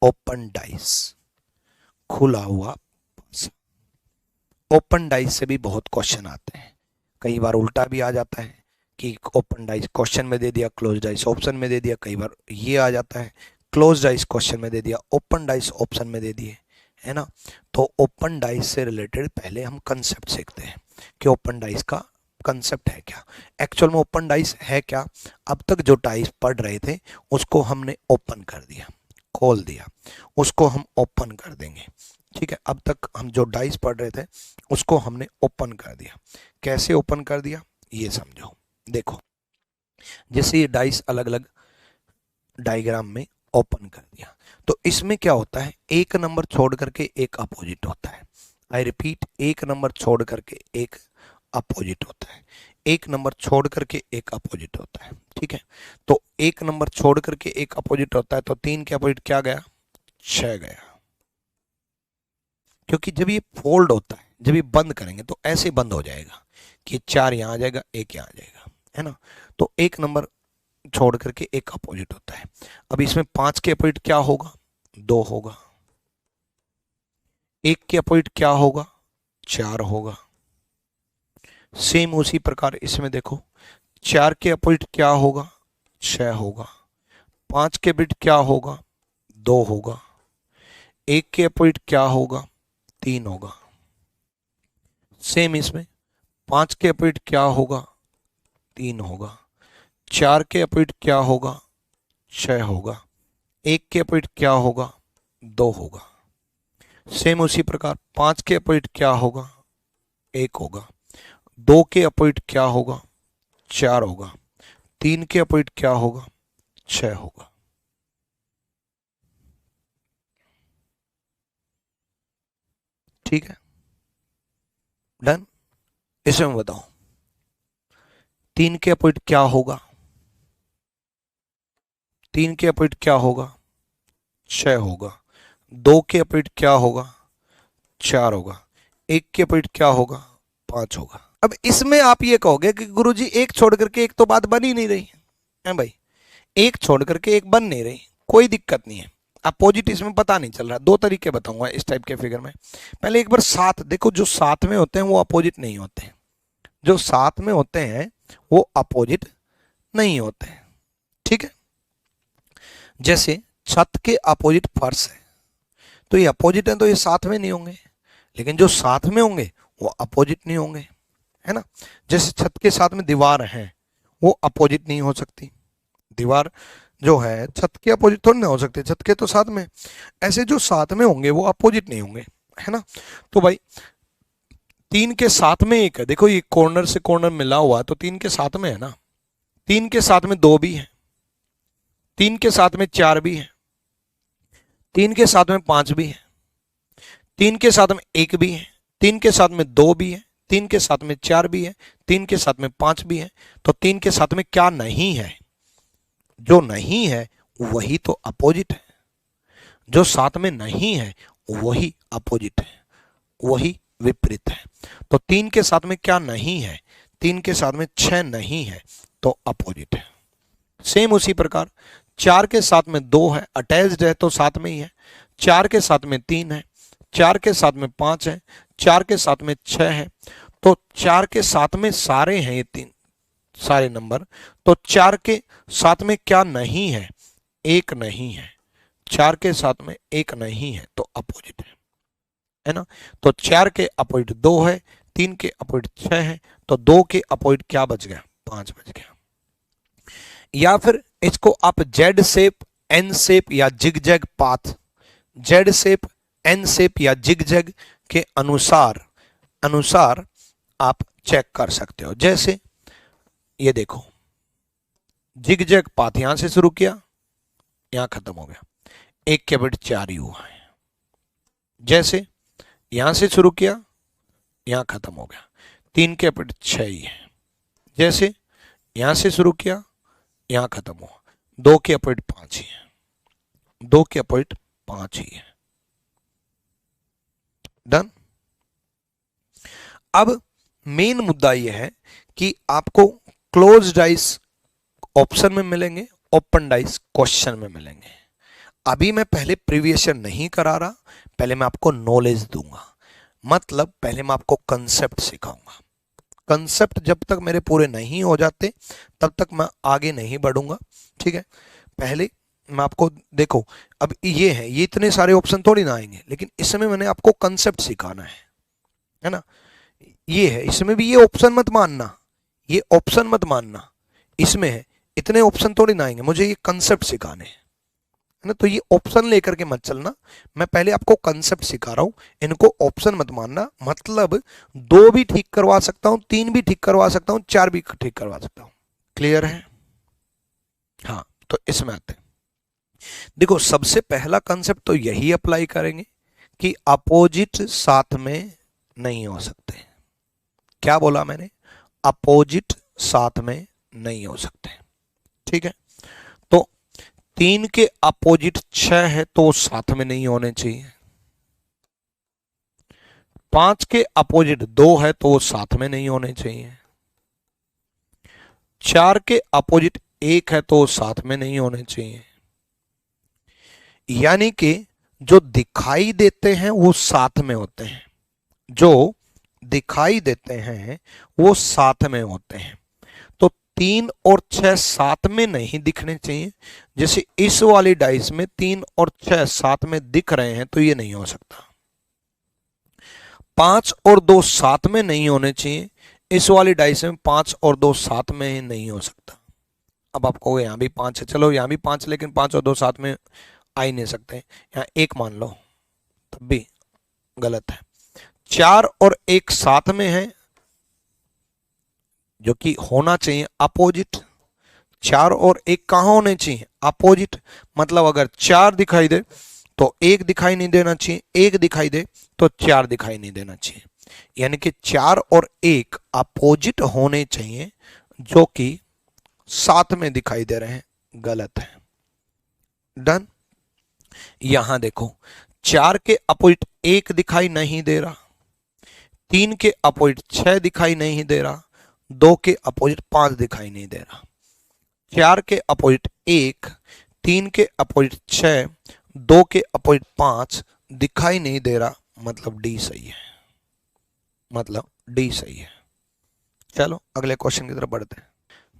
Open dice, खुला हुआ पासा। ओपन डाइस से भी बहुत क्वेश्चन आते हैं, कई बार उल्टा भी आ जाता है कि ओपन डाइस क्वेश्चन में दे दिया, क्लोज डाइस ऑप्शन में दे दिया। कई बार ये आ जाता है क्लोज डाइस क्वेश्चन में दे दिया, ओपन डाइस ऑप्शन में दे दिए, है ना। तो ओपन डाइस से रिलेटेड पहले हम कंसेप्ट सीखते हैं कि ओपन डाइस का कंसेप्ट है क्या, एक्चुअल में ओपन डाइस है क्या। अब तक जो डाइस पढ़ रहे थे उसको हमने ओपन कर दिया, खोल दिया, उसको हम ओपन कर देंगे, ठीक है। अब तक हम जो डाइस पढ़ रहे थे उसको हमने ओपन कर दिया। कैसे ओपन कर दिया ये समझो। देखो, जैसे ये डाइस अलग अलग डायग्राम में ओपन कर दिया, तो इसमें क्या होता है, एक नंबर छोड़ करके एक अपोजिट होता है। आई रिपीट, एक नंबर छोड़ करके एक अपोजिट होता है, एक नंबर छोड़ करके एक अपोजिट होता है, ठीक है। तो एक नंबर छोड़ करके एक अपोजिट होता है, तो 3 के अपोजिट क्या गया, 6 गया। क्योंकि जब ये फोल्ड होता है, जब ये बंद करेंगे तो ऐसे बंद हो जाएगा कि 4 यहां आ जाएगा, 1 यहां आ जाएगा, है ना। तो एक नंबर छोड़ करके एक अपोजिट होता है। अब इसमें 5 के अपोजिट क्या होगा, 2 होगा। 1 के अपोजिट क्या होगा, 4 होगा। सेम उसी प्रकार इसमें देखो, 4 के अपोजिट क्या होगा, 6 होगा। 5 के अपोजिट क्या होगा, 2 होगा। 1 के अपोजिट क्या होगा, 3 होगा। सेम इसमें 5 के अपोजिट क्या होगा, 3 होगा। 4 के अपोजिट क्या होगा, 6 होगा। 1 के अपोजिट क्या होगा, 2 होगा। सेम उसी प्रकार 5 के अपोजिट क्या होगा, 1 होगा। 2 के अपोजिट क्या होगा, 4 होगा। 3 के अपोजिट क्या होगा, 6 होगा। ठीक है, डन। इसमें बताओ 3 के अपोजिट क्या होगा, 3 के अपोजिट क्या होगा, 6 होगा। 2 के अपोजिट क्या होगा, 4 होगा। 1 के अपोजिट क्या होगा, 5 होगा। अब इसमें आप ये कहोगे कि गुरुजी एक छोड़ करके एक तो बात बन ही नहीं रही है भाई, एक छोड़ करके एक बन नहीं रही, कोई दिक्कत नहीं है। अपोजिट इसमें पता नहीं चल रहा। 2 तरीके बताऊंगा इस टाइप के फिगर में। पहले एक बार साथ देखो, जो साथ में होते हैं वो अपोजिट नहीं होते, जो साथ में होते हैं वो अपोजिट नहीं होते, ठीक है। जैसे छत के अपोजिट फर्श है, तो ये अपोजिट है तो ये साथ में नहीं होंगे, लेकिन जो साथ में होंगे वो अपोजिट नहीं होंगे, है ना। जैसे छत के साथ में दीवार है, वो अपोजिट नहीं हो सकती। दीवार जो है छत के अपोजिट थोड़ी ना हो सकते, छत के तो साथ में। ऐसे जो साथ में होंगे वो अपोजिट नहीं होंगे, है ना। तो भाई 3 के साथ में एक है, देखो ये कॉर्नर से कॉर्नर मिला हुआ है तो 3 के साथ में है ना। 3 के साथ में 2 भी है, 3 के साथ में 4 भी है, 3 के साथ में 5 भी है, 3 के साथ में 1 भी है, 3 के साथ में 2 भी है, 3 के साथ में 4 भी है, 3 के साथ में 5 भी है। तो 3 के साथ में क्या नहीं है, जो नहीं है वही तो अपोजिट है। जो साथ में नहीं है वही अपोजिट है, वही विपरीत है। तो 3 के साथ में क्या नहीं है, 3 के साथ में 6 नहीं है तो अपोजिट है। सेम उसी प्रकार 4 के साथ में 2 है, अटैच्ड है तो साथ में ही है। 4 के साथ में 3 है, 4 के साथ में 5 है, 4 के साथ में 6 है। तो 4 के साथ में सारे हैं ये 3 सारे नंबर। तो 4 के साथ में क्या नहीं है, 1 नहीं है। 4 के साथ में 1 नहीं है तो अपोजिट है ना। तो 4 के अपोजिट 2 है, 3 के अपोजिट 6 है, तो 2 के अपोजिट क्या बच गया, 5 बच गया। या फिर इसको आप जेड शेप, एन शेप या zigzag path, Z shape, N shape या जिगजैग के अनुसार अनुसार आप चेक कर सकते हो। जैसे ये देखो, जिगजैग पाथ यहां से शुरू किया, यहां खत्म हो गया, 1 के अपोजिट 4 ही हुआ है। जैसे यहां से शुरू किया, यहां खत्म हो गया, 3 के अपोजिट 6 ही है। जैसे यहां से शुरू किया, यहां खत्म हुआ, 2 के अपोजिट 5 ही है, 2 के अपोजिट 5 ही है। डन। अब मेन मुद्दा यह है कि आपको क्लोज डाइस ऑप्शन में मिलेंगे, ओपन डाइस क्वेश्चन में मिलेंगे। अभी मैं पहले प्रीवियस ईयर नहीं करा रहा, पहले मैं आपको नॉलेज दूंगा, मतलब पहले मैं आपको कंसेप्ट सिखाऊंगा। कंसेप्ट जब तक मेरे पूरे नहीं हो जाते तब तक मैं आगे नहीं बढ़ूंगा, ठीक है। पहले मैं आपको, देखो अब ये है, ये इतने सारे ऑप्शन थोड़ी ना आएंगे, लेकिन इसमें मैंने आपको कंसेप्ट सिखाना है ना। ये है, इसमें भी ये ऑप्शन मत मानना, ये ऑप्शन मत मानना, इसमें है, इतने ऑप्शन थोड़ी ना आएंगे, मुझे ये कंसेप्ट सिखाने हैं, है ना। तो ये ऑप्शन लेकर के मत चलना, मैं पहले आपको कंसेप्ट सिखा रहा हूं, इनको ऑप्शन मत मानना। मतलब 2 भी ठीक करवा सकता हूं, 3 भी ठीक करवा सकता हूं, 4 भी ठीक करवा सकता हूं। क्लियर है? हाँ, तो इसमें आते हैं। देखो सबसे पहला कंसेप्ट तो यही अप्लाई करेंगे कि अपोजिट साथ में नहीं हो सकते। क्या बोला मैंने? अपोजिट साथ में नहीं हो सकते, ठीक है। तो 3 के अपोजिट 6 है तो साथ में नहीं होने चाहिए। 5 के अपोजिट 2 है तो साथ में नहीं होने चाहिए। 4 के अपोजिट 1 है तो साथ में नहीं होने चाहिए। यानी कि जो दिखाई देते हैं वो साथ में होते हैं, जो दिखाई देते हैं वो साथ में होते हैं। तो 3 और 6 साथ में नहीं दिखने चाहिए। जैसे इस वाली डाइस में 3 और 6 साथ में दिख रहे हैं तो ये नहीं हो सकता। 5 और 2 साथ में नहीं होने चाहिए, इस वाली डाइस में 5 और 2 साथ में नहीं हो सकता। अब आपको यहां भी 5 है, चलो यहां भी 5, लेकिन 5 और 2 साथ में आ ही नहीं सकते, यहां 1 मान लो, तब भी गलत है। 4 और 1 साथ में है, जो कि होना चाहिए अपोजिट। 4 और 1 कहां होने चाहिए? अपोजिट। मतलब अगर 4 दिखाई दे तो 1 दिखाई नहीं देना चाहिए, 1 दिखाई दे तो 4 दिखाई नहीं देना चाहिए। यानी कि 4 और 1 अपोजिट होने चाहिए, जो कि साथ में दिखाई दे रहे हैं, गलत है। डन। यहां देखो 4 के अपोजिट 1 दिखाई नहीं दे रहा, 3 के अपोजिट 6 दिखाई नहीं दे रहा, 2 के अपोजिट 5 दिखाई नहीं दे रहा, 4 के अपोजिट 1, 3 के अपोजिट 6, 2 के अपोजिट 5 दिखाई नहीं दे रहा, मतलब डी सही है, मतलब डी सही है। चलो अगले क्वेश्चन की तरफ बढ़ते हैं।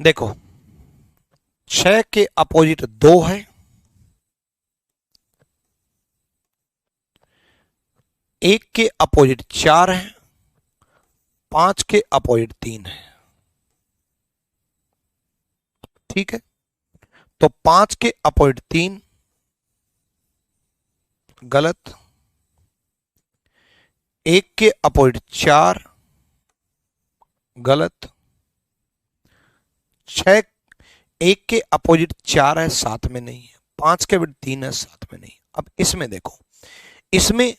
देखो 6 के अपोजिट 2 है, 1 के अपोजिट 4 है, 5 के अपोजिट 3 है, ठीक है। तो 5 के अपोजिट 3 गलत, 1 के अपोजिट 4 गलत, 6 1 के अपोजिट 4 है, साथ में नहीं है, 5 के अपोजिट 3 है, साथ में नहीं। अब इसमें देखो, इसमें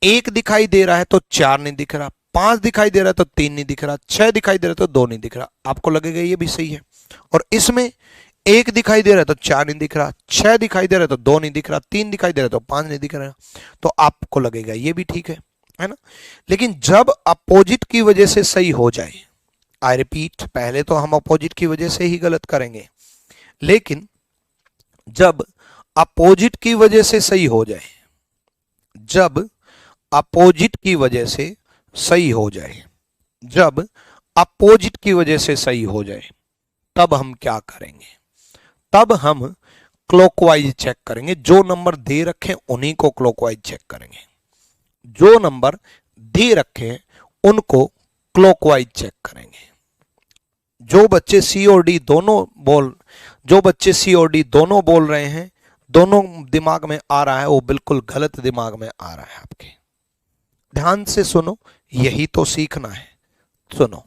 1 दिखाई दे रहा है तो 4 नहीं दिख रहा, 5 दिखाई दे रहा है तो 3 नहीं दिख रहा, 6 दिखाई दे रहा है तो 2 नहीं दिख रहा। आपको लगेगा ये भी सही है। और इसमें 1 दिखाई दे रहा है तो 4 नहीं दिख रहा, 6 दिखाई दे रहा है तो 2 नहीं दिख रहा, 3 दिखाई दे रहा है तो 5 नहीं दिख रहा, तो आपको लगेगा ये भी ठीक है ना। लेकिन जब अपोजिट की वजह से सही हो जाए, आई रिपीट, पहले तो हम अपोजिट की वजह से ही गलत करेंगे, लेकिन जब अपोजिट की वजह से सही हो जाए, जब अपोजिट की वजह से सही हो जाए, जब अपोजिट की वजह से सही हो जाए, तब हम क्या करेंगे? तब हम क्लॉकवाइज चेक करेंगे। जो नंबर दे रखे उन्हीं को क्लॉकवाइज चेक करेंगे, जो नंबर दे रखे उनको क्लॉकवाइज चेक करेंगे। जो बच्चे सी और डी दोनों बोल रहे हैं, दोनों दिमाग में आ रहा है, वो बिल्कुल गलत दिमाग में आ रहा है आपके। ध्यान से सुनो, यही तो सीखना है। सुनो,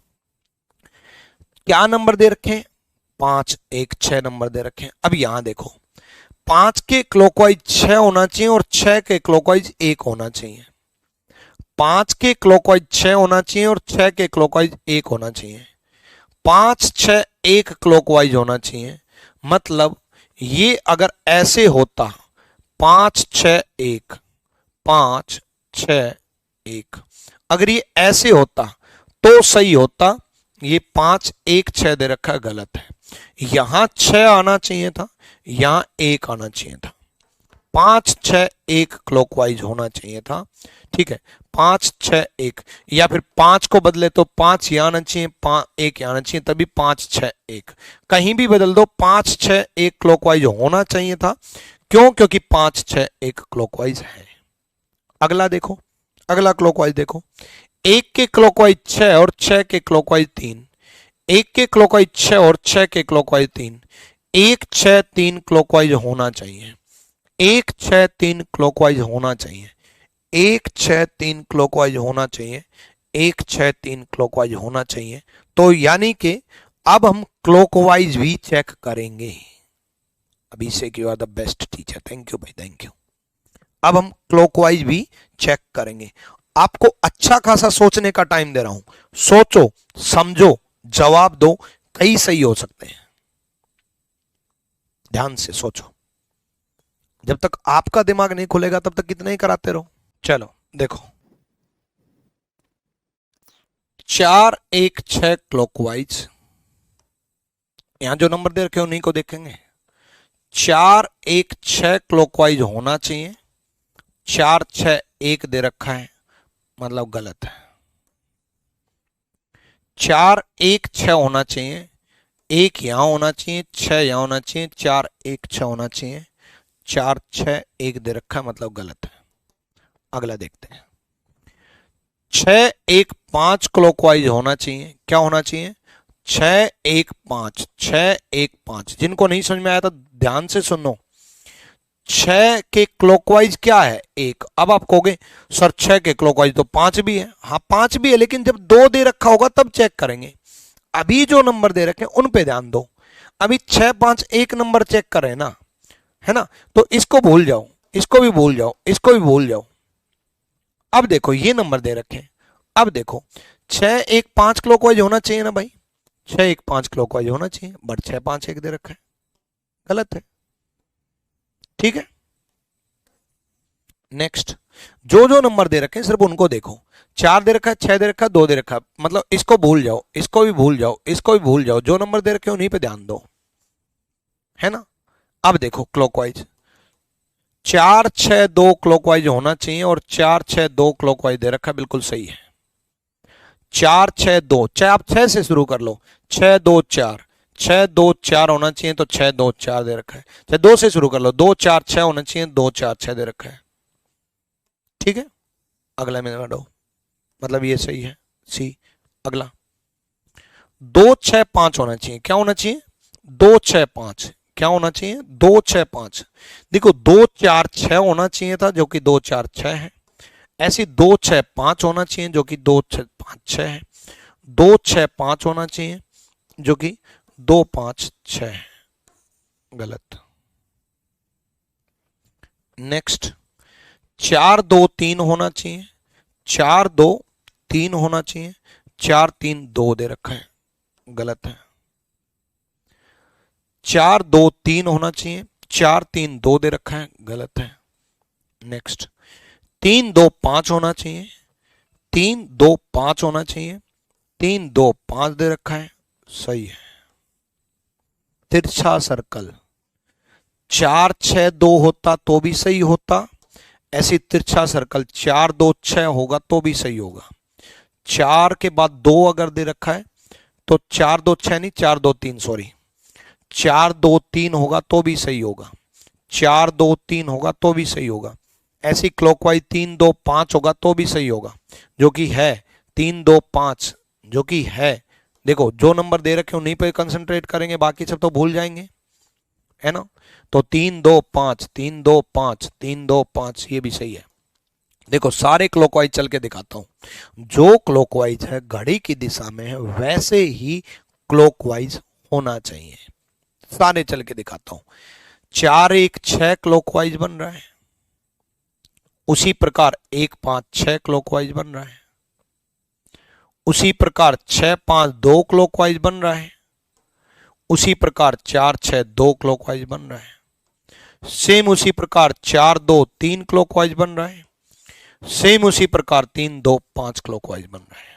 क्या नंबर दे रखे? 5 1 6 नंबर दे रखे। अब यहां देखो, 5 के क्लॉकवाइज 6 होना चाहिए और 6 के क्लॉकवाइज 1 होना चाहिए। 5 के क्लॉकवाइज 6 होना चाहिए और 6 के क्लॉकवाइज 1 होना चाहिए। 5 6 1 क्लॉकवाइज होना चाहिए। मतलब ये अगर ऐसे होता 5 6 1 5 6 1, अगर ये ऐसे होता तो सही होता। ये 5 1 6 दे रखा है, गलत है। यहां 6 आना चाहिए था, यहां 1 आना चाहिए था। 5 6 1 क्लॉकवाइज होना चाहिए था, ठीक है, 5 6 1, या फिर 5 को बदले तो 5 यहाँ आना चाहिए, 1 यहाँ आना चाहिए, तभी 5 6 1, कहीं भी बदल दो 5 6 1 क्लॉकवाइज होना चाहिए था। क्यों? क्योंकि 5 6 1 क्लॉकवाइज है। अगला देखो, अगला क्लॉकवाइज देखो, 1 के क्लॉकवाइज 6 और 6 के क्लॉकवाइज 3, 1 के क्लॉकवाइज 6 और 6 के क्लॉकवाइज 3, 1 6 3 क्लॉकवाइज होना चाहिए, 1 6 3 क्लॉकवाइज होना चाहिए, 1 6 3 क्लॉकवाइज होना चाहिए, 1 6 3 क्लॉकवाइज होना चाहिए। तो यानी कि अब हम क्लॉकवाइज भी चेक करेंगे। अभी से you are the best teacher, thank you भाई, थैंक यू। अब हम क्लॉकवाइज भी चेक करेंगे। आपको अच्छा खासा सोचने का टाइम दे रहा हूं, सोचो समझो जवाब दो, कई सही हो सकते हैं, ध्यान से सोचो। जब तक आपका दिमाग नहीं खुलेगा तब तक कितना ही कराते रहो। चलो देखो, 4 1 6 क्लॉकवाइज, यहां जो नंबर दे रखे उन्हीं को देखेंगे। 4 1 6 क्लॉकवाइज होना चाहिए, 4 6 1 दे रखा है, मतलब गलत है। 4 1 6 होना चाहिए, 1 यहां होना चाहिए, 6 यहां होना चाहिए, 4 1 6 होना चाहिए, 4 6 1 दे रखा है, मतलब गलत है। अगला देखते हैं, 6 1 5 क्लॉकवाइज होना चाहिए, क्या होना चाहिए? 6 1 5, 6 1 5। जिनको नहीं समझ में आया तो ध्यान से सुनो, 6 के क्लॉकवाइज क्या है? 1। अब आप कहोगे सर 6 के क्लॉकवाइज तो 5 भी है, हाँ 5 भी है, लेकिन जब 2 दे रखा होगा तब चेक करेंगे। अभी जो नंबर दे रखे हैं उन पे ध्यान दो। अभी 6 5 1 नंबर चेक कर रहे हैं ना, है ना, तो इसको भूल जाओ, इसको भी भूल जाओ, इसको भी भूल जाओ। अब देखो ये नंबर दे रखे हैं, अब देखो 6 1 5 क्लॉकवाइज होना चाहिए ना भाई, 6 1 5 क्लॉकवाइज होना चाहिए, बट 6 5 1 दे रखा है, गलत है, ठीक है। नेक्स्ट, जो जो नंबर दे रखे हैं सिर्फ उनको देखो। 4 दे रखा है, 6 दे रखा है, 2 दे रखा है, मतलब इसको भूल जाओ, इसको भी भूल जाओ, इसको भी भूल जाओ, जो नंबर दे रखे हैं उन्हीं पे ध्यान दो, है ना। अब देखो क्लॉकवाइज, 4 6 2 क्लॉकवाइज होना चाहिए और 4 6 2 क्लॉकवाइज दे रखा है, बिल्कुल सही है। 4 6 2, चाहे आप 6 से शुरू कर लो, 6 2 4, 6 2 4 होना चाहिए, तो 6 2 4 दे रखा है। चाहे 2 से शुरू कर लो, 2 4 6 होना चाहिए, 2 4 6 दे रखा है, ठीक है। अगला में दो, मतलब ये सही है, सी। अगला 2 6 5 होना चाहिए, क्या होना चाहिए? 2 6 5, क्या होना चाहिए? 2 6 5। देखो 2 4 6 होना चाहिए था, जो कि 2 4 6 है। ऐसी 2 6 5 होना चाहिए, जो कि 2 6 5 6 है। 2 6 5 होना चाहिए, जो कि 2 5 6 है, गलत। नेक्स्ट, 4 2 3 होना चाहिए, 4 2 3 होना चाहिए, 4 3 2 दे रखा है, गलत है। 4 2 3 होना चाहिए, 4 3 2 दे रखा है, गलत है। नेक्स्ट, 3 2 5 होना चाहिए, 3 2 5 होना चाहिए, 3 2 5 दे रखा है, सही है। तिरछा सर्कल, 4 6 2 होता तो भी सही होता, ऐसी तिरछा सर्कल 4 2 6 होगा तो भी सही होगा। 4 के बाद 2 अगर दे रखा है तो 4 2 6 नहीं, 4 2 3, सॉरी, 4 2 3 होगा तो भी सही होगा, 4 2 3 होगा तो भी सही होगा। ऐसी क्लॉकवाइज 3 2 5 होगा तो भी सही होगा, जो कि है 3 2 5, जो कि है। देखो जो नंबर दे रखे उन्हीं पे कंसंट्रेट करेंगे, बाकी सब तो भूल जाएंगे, है ना। तो 3 2 5 3 2 5 3 2 5, ये भी सही है। देखो सारे क्लॉकवाइज चल के दिखाता हूं, जो क्लॉकवाइज है घड़ी की दिशा में है वैसे ही क्लॉकवाइज होना चाहिए। सारे चल के दिखाता हूं। 4 1 6 क्लॉकवाइज बन रहा है, उसी प्रकार 1 5 6 क्लॉकवाइज बन रहा है, उसी प्रकार 6 5 2 क्लॉकवाइज बन रहा है, उसी प्रकार 4 6 2 क्लॉकवाइज बन रहा है, सेम उसी प्रकार 4 2 3 क्लॉकवाइज बन रहा है, सेम उसी प्रकार 3 2 5 क्लॉकवाइज बन रहा है।